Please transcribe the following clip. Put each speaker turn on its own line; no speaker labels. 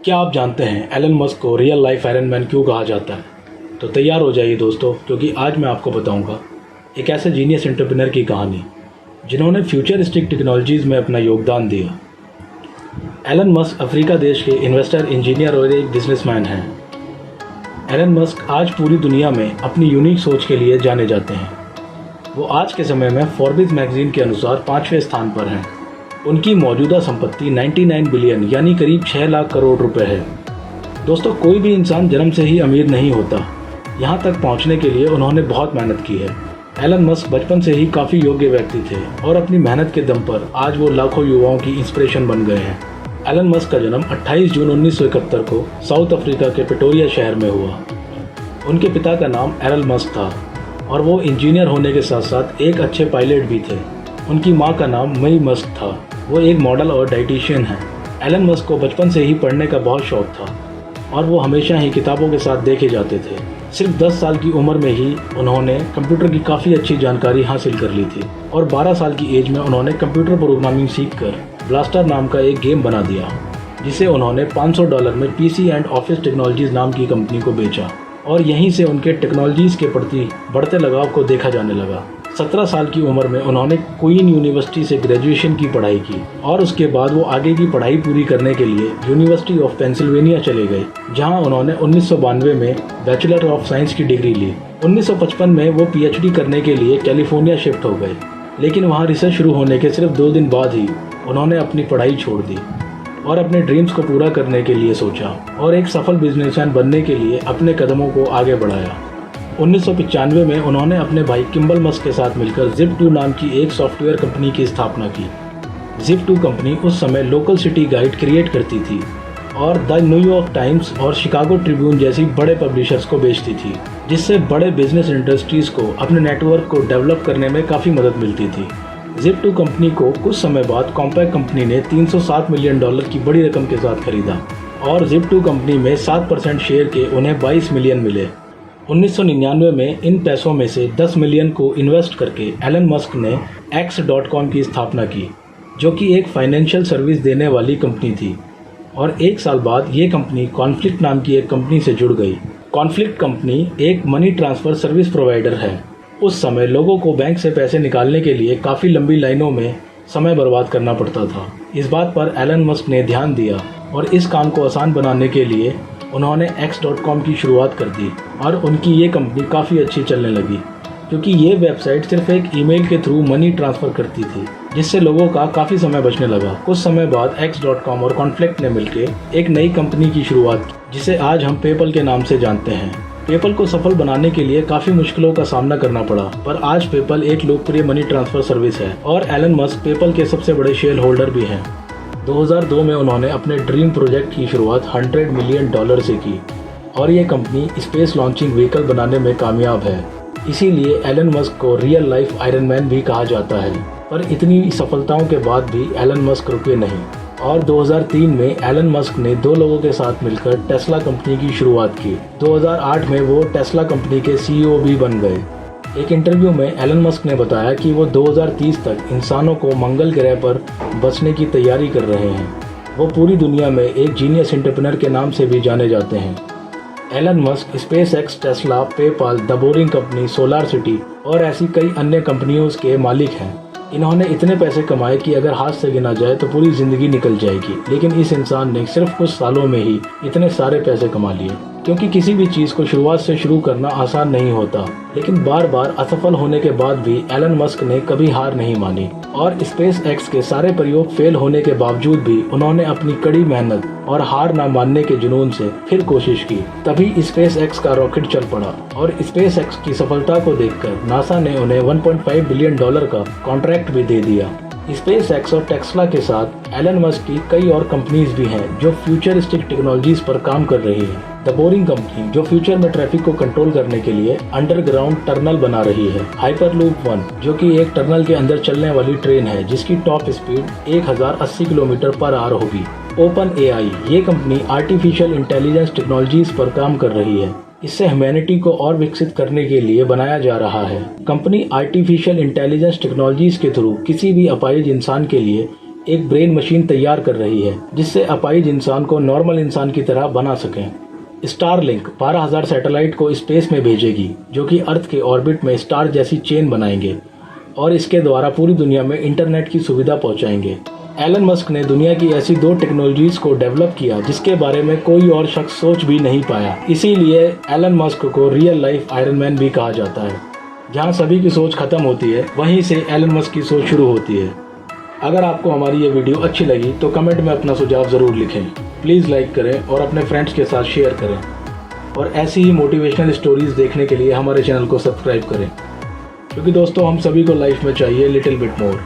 क्या आप जानते हैं एलन मस्क को रियल लाइफ आयरन मैन क्यों कहा जाता है? तो तैयार हो जाइए दोस्तों, क्योंकि आज मैं आपको बताऊंगा एक ऐसे जीनियस एंटरप्रेन्योर की कहानी जिन्होंने फ्यूचरिस्टिक टेक्नोलॉजीज़ में अपना योगदान दिया। एलन मस्क अफ्रीका देश के इन्वेस्टर, इंजीनियर और एक बिजनेसमैन हैं। एलन मस्क आज पूरी दुनिया में अपनी यूनिक सोच के लिए जाने जाते हैं। वो आज के समय में फोर्ब्स मैगजीन के अनुसार 5वें स्थान पर हैं। उनकी मौजूदा संपत्ति 99 बिलियन यानी करीब 6 लाख करोड़ रुपए है। दोस्तों, कोई भी इंसान जन्म से ही अमीर नहीं होता। यहाँ तक पहुँचने के लिए उन्होंने बहुत मेहनत की है। एलन मस्क बचपन से ही काफ़ी योग्य व्यक्ति थे और अपनी मेहनत के दम पर आज वो लाखों युवाओं की इंस्पिरेशन बन गए हैं। एलन मस्क का जन्म 28 जून 1971 को साउथ अफ्रीका के प्रिटोरिया शहर में हुआ। उनके पिता का नाम एरल मस्क था और वो इंजीनियर होने के साथ साथ एक अच्छे पायलट भी थे। उनकी माँ का नाम मई मस्क था। वो एक मॉडल और डाइटिशियन है। एलन मस्क को बचपन से ही पढ़ने का बहुत शौक था और वो हमेशा ही किताबों के साथ देखे जाते थे। सिर्फ 10 साल की उम्र में ही उन्होंने कंप्यूटर की काफ़ी अच्छी जानकारी हासिल कर ली थी और 12 साल की एज में उन्होंने कंप्यूटर प्रोग्रामिंग सीखकर ब्लास्टर नाम का एक गेम बना दिया, जिसे उन्होंने $500 में पीसी एंड ऑफिस टेक्नोलॉजीज़ नाम की कंपनी को बेचा और यहीं से उनके टेक्नोलॉजीज़ के प्रति बढ़ते लगाव को देखा जाने लगा। 17 साल की उम्र में उन्होंने क्वीन यूनिवर्सिटी से ग्रेजुएशन की पढ़ाई की और उसके बाद वो आगे की पढ़ाई पूरी करने के लिए यूनिवर्सिटी ऑफ पेंसिल्वेनिया चले गए, जहां उन्होंने 1992 में बैचलर ऑफ साइंस की डिग्री ली। 1955 में वो पीएचडी करने के लिए कैलिफोर्निया शिफ्ट हो गए, लेकिन वहां रिसर्च शुरू होने के सिर्फ 2 दिन बाद ही उन्होंने अपनी पढ़ाई छोड़ दी और अपने ड्रीम्स को पूरा करने के लिए सोचा और एक सफल बिजनेसमैन बनने के लिए अपने कदमों को आगे बढ़ाया। 1995 में उन्होंने अपने भाई किम्बल मस्क के साथ मिलकर Zip2 नाम की एक सॉफ्टवेयर कंपनी की स्थापना की। Zip2 कंपनी उस समय लोकल सिटी गाइड क्रिएट करती थी और द न्यूयॉर्क टाइम्स और शिकागो ट्रिब्यून जैसी बड़े पब्लिशर्स को बेचती थी, जिससे बड़े बिजनेस इंडस्ट्रीज़ को अपने नेटवर्क को डेवलप करने में काफ़ी मदद मिलती थी। Zip2 कंपनी को कुछ समय बाद कॉम्पैक्ट कंपनी ने $307 मिलियन की बड़ी रकम के साथ खरीदा और Zip2 कंपनी में 7% शेयर के उन्हें 22 मिलियन मिले। 1999 में इन पैसों में से 10 मिलियन को इन्वेस्ट करके एलन मस्क ने X.com की स्थापना की, जो कि एक फाइनेंशियल सर्विस देने वाली कंपनी थी और 1 साल बाद ये कंपनी कॉन्फ्लिक्ट नाम की एक कंपनी से जुड़ गई। कॉन्फ्लिक्ट कंपनी एक मनी ट्रांसफ़र सर्विस प्रोवाइडर है। उस समय लोगों को बैंक से पैसे निकालने के लिए काफ़ी लंबी लाइनों में समय बर्बाद करना पड़ता था। इस बात पर एलन मस्क ने ध्यान दिया और इस काम को आसान बनाने के लिए उन्होंने X.com की शुरुआत कर दी और उनकी ये कंपनी काफ़ी अच्छी चलने लगी, क्योंकि ये वेबसाइट सिर्फ एक ईमेल के थ्रू मनी ट्रांसफ़र करती थी, जिससे लोगों का काफ़ी समय बचने लगा। कुछ समय बाद X.com और कॉन्फ्लिक्ट ने मिलकर एक नई कंपनी की शुरुआत की, जिसे आज हम पेपल के नाम से जानते हैं। पेपल को सफल बनाने के लिए काफ़ी मुश्किलों का सामना करना पड़ा, पर आज पेपल एक लोकप्रिय मनी ट्रांसफ़र सर्विस है और एलन मस्क पेपल के सबसे बड़े शेयर होल्डर भी हैं। 2002 में उन्होंने अपने ड्रीम प्रोजेक्ट की शुरुआत $100 मिलियन से की और ये कंपनी स्पेस लॉन्चिंग व्हीकल बनाने में कामयाब है। इसीलिए एलन मस्क को रियल लाइफ आयरन मैन भी कहा जाता है। पर इतनी सफलताओं के बाद भी एलन मस्क रुके नहीं और 2003 में एलन मस्क ने 2 लोगों के साथ मिलकर टेस्ला कंपनी की शुरुआत की। 2008 में वो टेस्ला कंपनी के CEO भी बन गए। एक इंटरव्यू में एलन मस्क ने बताया कि वो 2030 तक इंसानों को मंगल ग्रह पर बसने की तैयारी कर रहे हैं। वो पूरी दुनिया में एक जीनियस एंटरप्रेन्योर के नाम से भी जाने जाते हैं। Elon Musk SpaceX, Tesla, PayPal, the Boring Company, Solar City और ऐसी कई अन्य कंपनियों के मालिक हैं। इन्होंने इतने पैसे कमाए कि अगर हाथ से गिना जाए तो पूरी ज़िंदगी निकल जाएगी, लेकिन इस इंसान ने सिर्फ कुछ सालों में ही इतने सारे पैसे कमा लिए। क्योंकि किसी भी चीज़ को शुरुआत से शुरू करना आसान नहीं होता, लेकिन बार बार असफल होने के बाद भी एलन मस्क ने कभी हार नहीं मानी और SpaceX के सारे प्रयोग फेल होने के बावजूद भी उन्होंने अपनी कड़ी मेहनत और हार ना मानने के जुनून से फिर कोशिश की। तभी SpaceX का रॉकेट चल पड़ा और SpaceX की सफलता को देखकर नासा ने उन्हें $1.5 बिलियन का कॉन्ट्रैक्ट भी दे दिया। SpaceX और टेस्ला के साथ एलन मस्क की कई और कंपनीज भी हैं जो फ्यूचरिस्टिक टेक्नोलॉजीज पर काम कर रही हैं। द बोरिंग कंपनी जो फ्यूचर में ट्रैफिक को कंट्रोल करने के लिए अंडरग्राउंड टनल बना रही है। हाइपरलूप 1 जो कि एक टनल के अंदर चलने वाली ट्रेन है जिसकी top speed 1080 kilometre per hour होगी। ओपन AI ये कंपनी आर्टिफिशियल इंटेलिजेंस टेक्नोलॉजीज पर काम कर रही है। इससे ह्यूमैनिटी को और विकसित करने के लिए बनाया जा रहा है। कंपनी आर्टिफिशियल इंटेलिजेंस टेक्नोलॉजीज के थ्रू किसी भी अपाहिज इंसान के लिए एक ब्रेन मशीन तैयार कर रही है जिससे अपाहिज इंसान को नॉर्मल इंसान की तरह बना सकें। स्टारलिंक 12,000 सैटेलाइट को स्पेस में भेजेगी जो कि अर्थ के ऑर्बिट में स्टार जैसी चेन बनाएंगे और इसके द्वारा पूरी दुनिया में इंटरनेट की सुविधा पहुंचाएंगे। एलन मस्क ने दुनिया की ऐसी 2 टेक्नोलॉजीज को डेवलप किया जिसके बारे में कोई और शख्स सोच भी नहीं पाया। इसीलिए एलन मस्क को रियल लाइफ आयरन मैन भी कहा जाता है। जहां सभी की सोच खत्म होती है वहीं से एलन मस्क की सोच शुरू होती है। अगर आपको हमारी ये वीडियो अच्छी लगी तो कमेंट में अपना सुझाव ज़रूर लिखें। प्लीज़ लाइक करें और अपने फ्रेंड्स के साथ शेयर करें और ऐसी ही मोटिवेशनल स्टोरीज़ देखने के लिए हमारे चैनल को सब्सक्राइब करें, क्योंकि दोस्तों हम सभी को लाइफ में चाहिए लिटिल बिट मोर।